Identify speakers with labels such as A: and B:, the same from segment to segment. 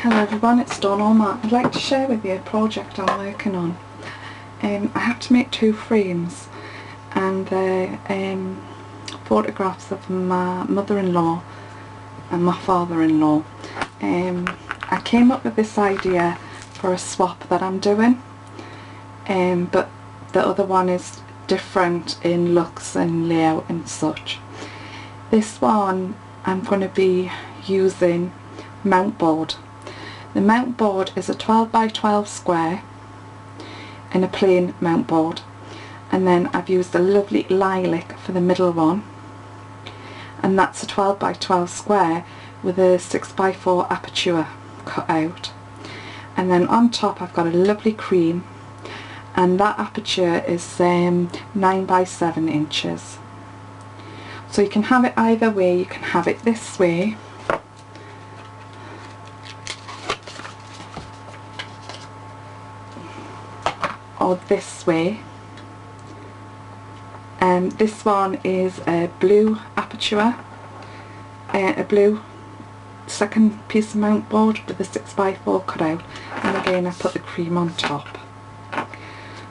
A: Hello everyone, it's Dawn Allman. I'd like to share with you a project I'm working on. I have to make two frames, and they're photographs of my mother-in-law and my father-in-law. I came up with this idea for a swap that I'm doing, but the other one is different in looks and layout and such. This one I'm going to be using mount board. The mount board is a 12 by 12 square in a plain mount board, and then I've used a lovely lilac for the middle one, and that's a 12 by 12 square with a 6 by 4 aperture cut out, and then on top I've got a lovely cream, and that aperture is 9 by 7 inches. So you can have it either way. You can have it this way, or this way. This one is a blue aperture, a blue second piece of mount board with a 6 by 4 cut out, and again I put the cream on top.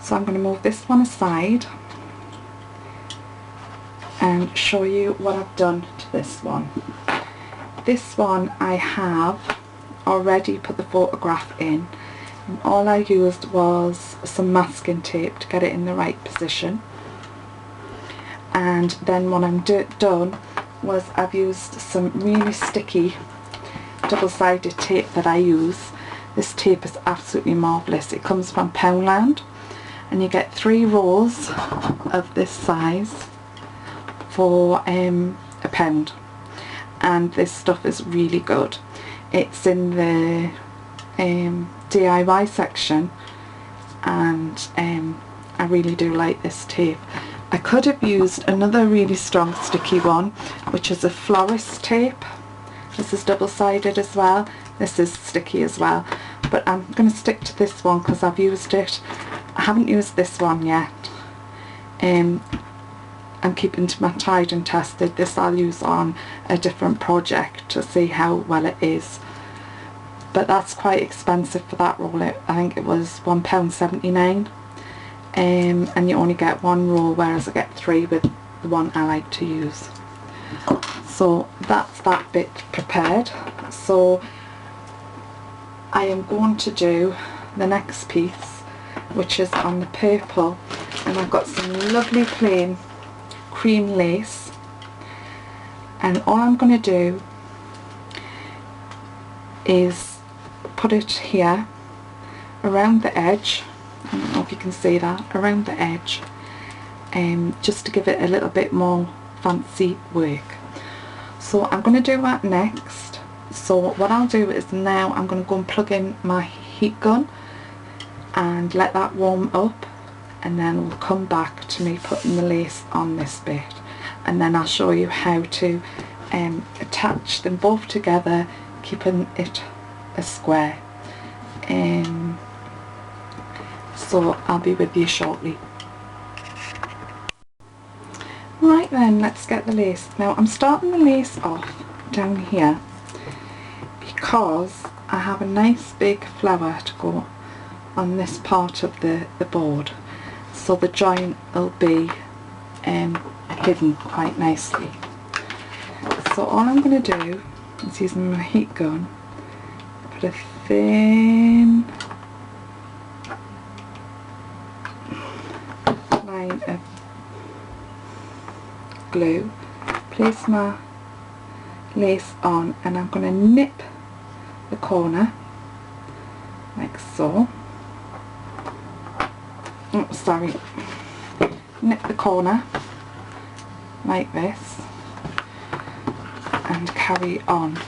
A: So I'm going to move this one aside and show you what I've done to this one. This one I have already put the photograph in. All I used was some masking tape to get it in the right position, and then when I'm done was I've used some really sticky double-sided tape that I use. This tape is absolutely marvellous. It comes from Poundland, and you get 3 rows of this size for £1, and this stuff is really good. It's in the DIY section, and I really do like this tape. I could have used another really strong sticky one, which is a florist tape. This is double-sided as well. This is sticky as well, but I'm going to stick to this one because I've used it. I haven't used this one yet. I'm keeping to my tried and tested. This I'll use on a different project to see how well it is. But that's quite expensive for that roll. I think it was £1.79, and you only get 1 roll, whereas I get 3 with the one I like to use. So that's that bit prepared. So I am going to do the next piece, which is on the purple, and I've got some lovely plain cream lace, and all I'm going to do is put it here around the edge. I don't know if you can see that, around the edge, just to give it a little bit more fancy work. So I'm going to do that next. So what I'll do is now I'm going to go and plug in my heat gun and let that warm up, and then we'll come back to me putting the lace on this bit, and then I'll show you how to attach them both together, keeping it a square. So I'll be with you shortly. Right then, let's get the lace. Now I'm starting the lace off down here because I have a nice big flower to go on this part of the board, so the joint will be hidden quite nicely. So all I'm going to do is, using my heat gun, put a thin line of glue, place my lace on, and I'm going to nip the corner like so. Oh, sorry, nip the corner like this and carry on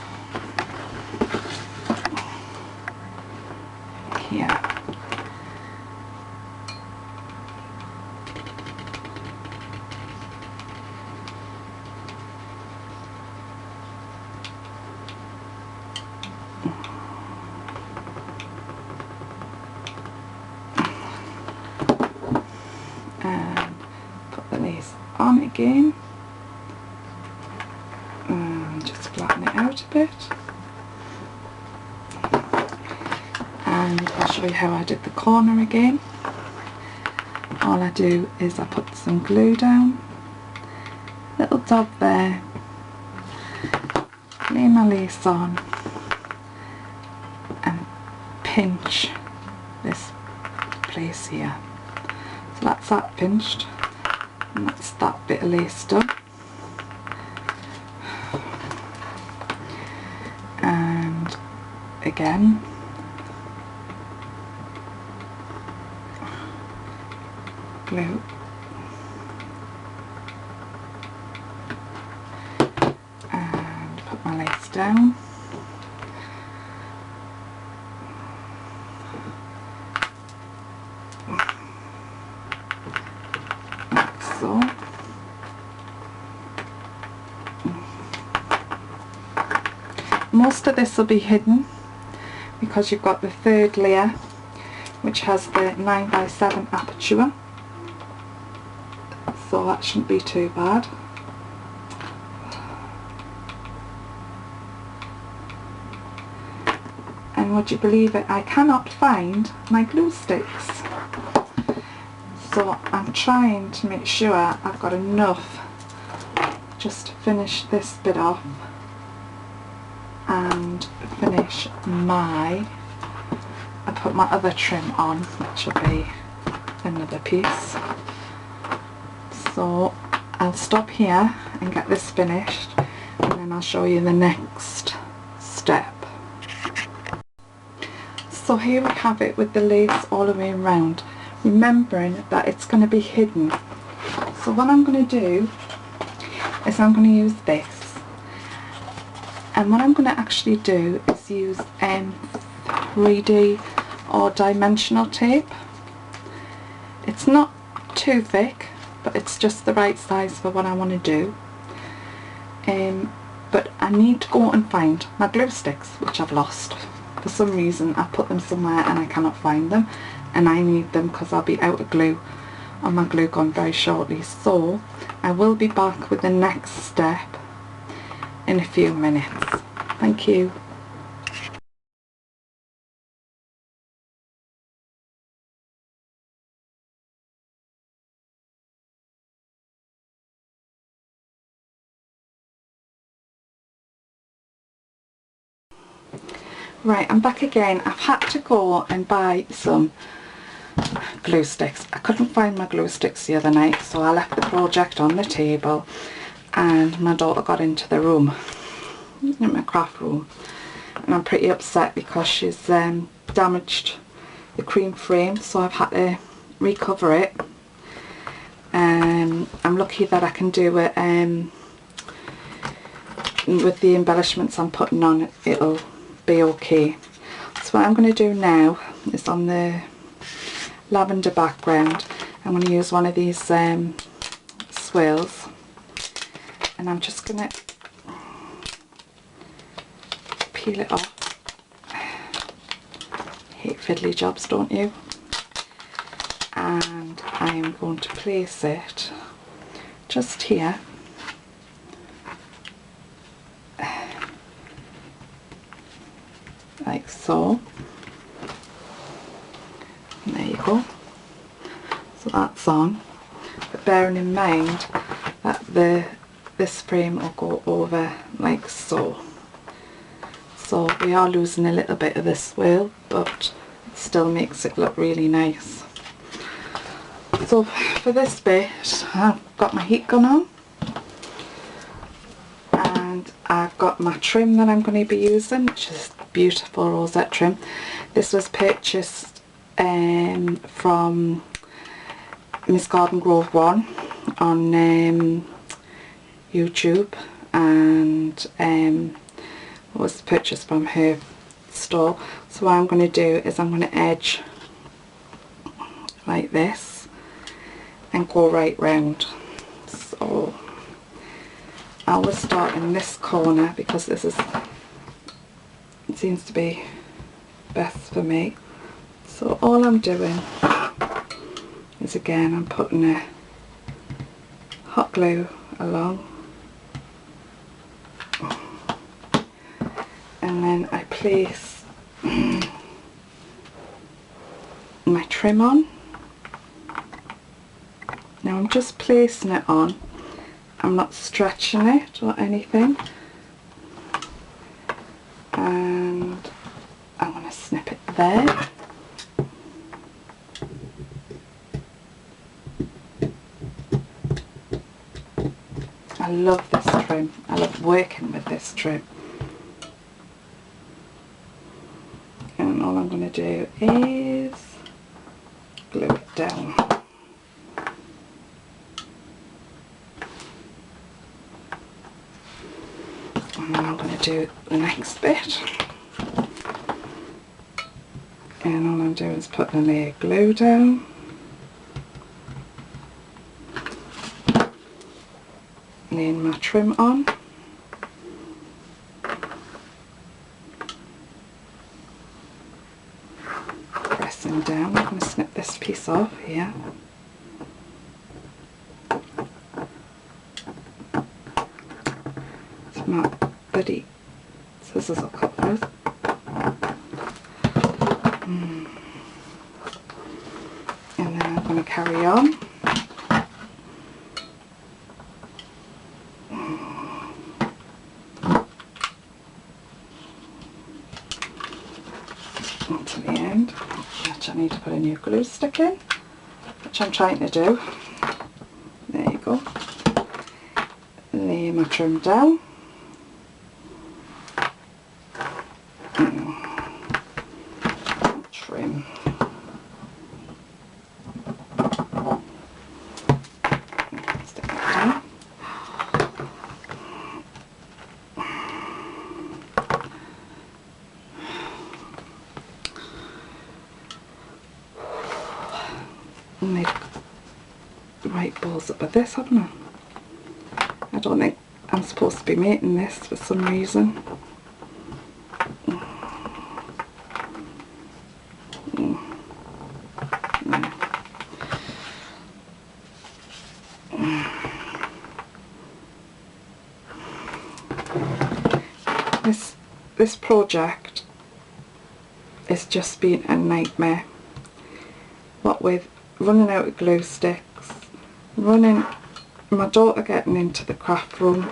A: here. And put the lace on again, and just flatten it out a bit. and I'll show you how I did the corner again. All I do is I put some glue down, little dab there, lay my lace on and pinch this place here. So that's that pinched, and that's that bit of lace done. And again, glue, and put my lace down. Like so. Most of this will be hidden because you've got the third layer, which has the 9x7 aperture, so that shouldn't be too bad. And would you believe it, I cannot find my glue sticks, so I'm trying to make sure I've got enough just to finish this bit off and finish I put my other trim on, which will be another piece. So I'll stop here and get this finished, and then I'll show you the next step. So here we have it with the lace all the way around, remembering that it's going to be hidden. So what I'm going to do is I'm going to use this, and what I'm going to actually do is use 3D or dimensional tape. It's not too thick, but it's just the right size for what I want to do. But I need to go and find my glue sticks, which I've lost. For some reason I put them somewhere and I cannot find them, and I need them because I'll be out of glue on my glue gun very shortly. So I will be back with the next step in a few minutes. Thank you. Right, I'm back again. I've had to go and buy some glue sticks. I couldn't find my glue sticks the other night, so I left the project on the table and my daughter got into the room, in my craft room, and I'm pretty upset because she's damaged the cream frame, so I've had to recover it. I'm lucky that I can do it with the embellishments I'm putting on. It'll be okay. So what I'm going to do now is, on the lavender background, I'm going to use one of these swirls, and I'm just going to peel it off. Hate fiddly jobs, don't you? And I am going to place it just here, like so. And there you go. So that's on, but bearing in mind that this frame will go over like so. So we are losing a little bit of this swirl, but it still makes it look really nice. So for this bit, I've got my heat gun on, and I've got my trim that I'm going to be using, which is beautiful rosette trim. This was purchased from Miss Garden Grove 1 on YouTube, and was purchased from her store. So what I'm going to do is I'm going to edge like this and go right round. So I will start in this corner because this is, it seems to be best for me. So all I'm doing is, again, I'm putting a hot glue along, and then I place trim on. Now I'm just placing it on, I'm not stretching it or anything, and I'm going to snip it there. I love this trim, I love working with this trim. And all I'm going to do is glue it down. And then I'm going to do the next bit. And all I'm doing is putting a layer of glue down. Laying my trim on. Pressing down. I'm going to snip this piece off here. It's my bloody scissors I'll cut with. And then I'm going to carry on. To the end, which I need to put a new glue stick in, which I'm trying to do. There you go. Lay my trim down. Trim. Stick that down. Made right balls up with this, haven't I? I don't think I'm supposed to be making this for some reason. This project has just been a nightmare. What with running out of glue sticks, my daughter getting into the craft room.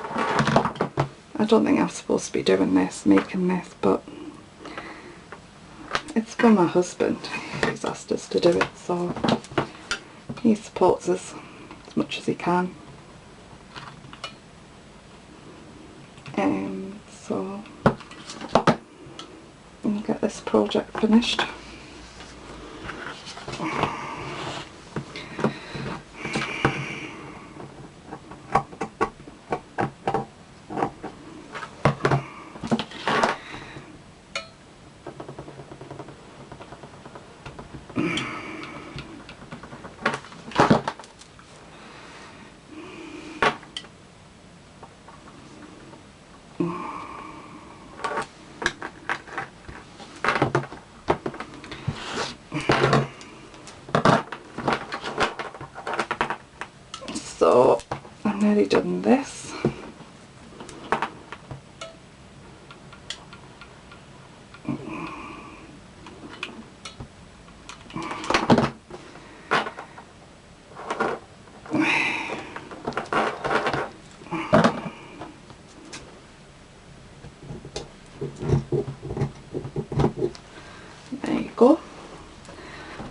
A: I don't think I'm supposed to be doing this, making this, but it's for my husband. He's asked us to do it, so he supports us as much as he can. So I'll get this project finished. So I've nearly done this. There you go.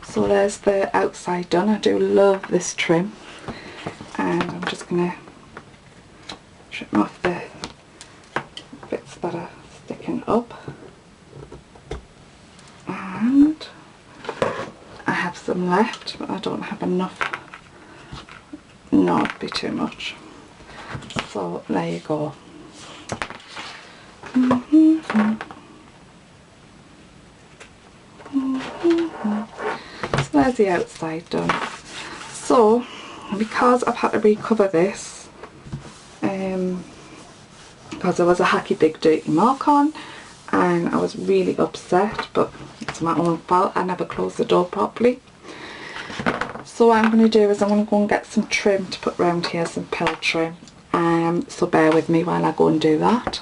A: So there's the outside done. I do love this trim. And I'm just going to trim off the bits that are sticking up, and I have some left but I don't have enough. No, it'd be too much, so there you go. So there's the outside done. So because I've had to recover this, because there was a hacky big dirty mark on, and I was really upset, but it's my own fault, I never closed the door properly. So what I'm going to do is I'm going to go and get some trim to put around here, some pill trim, so bear with me while I go and do that.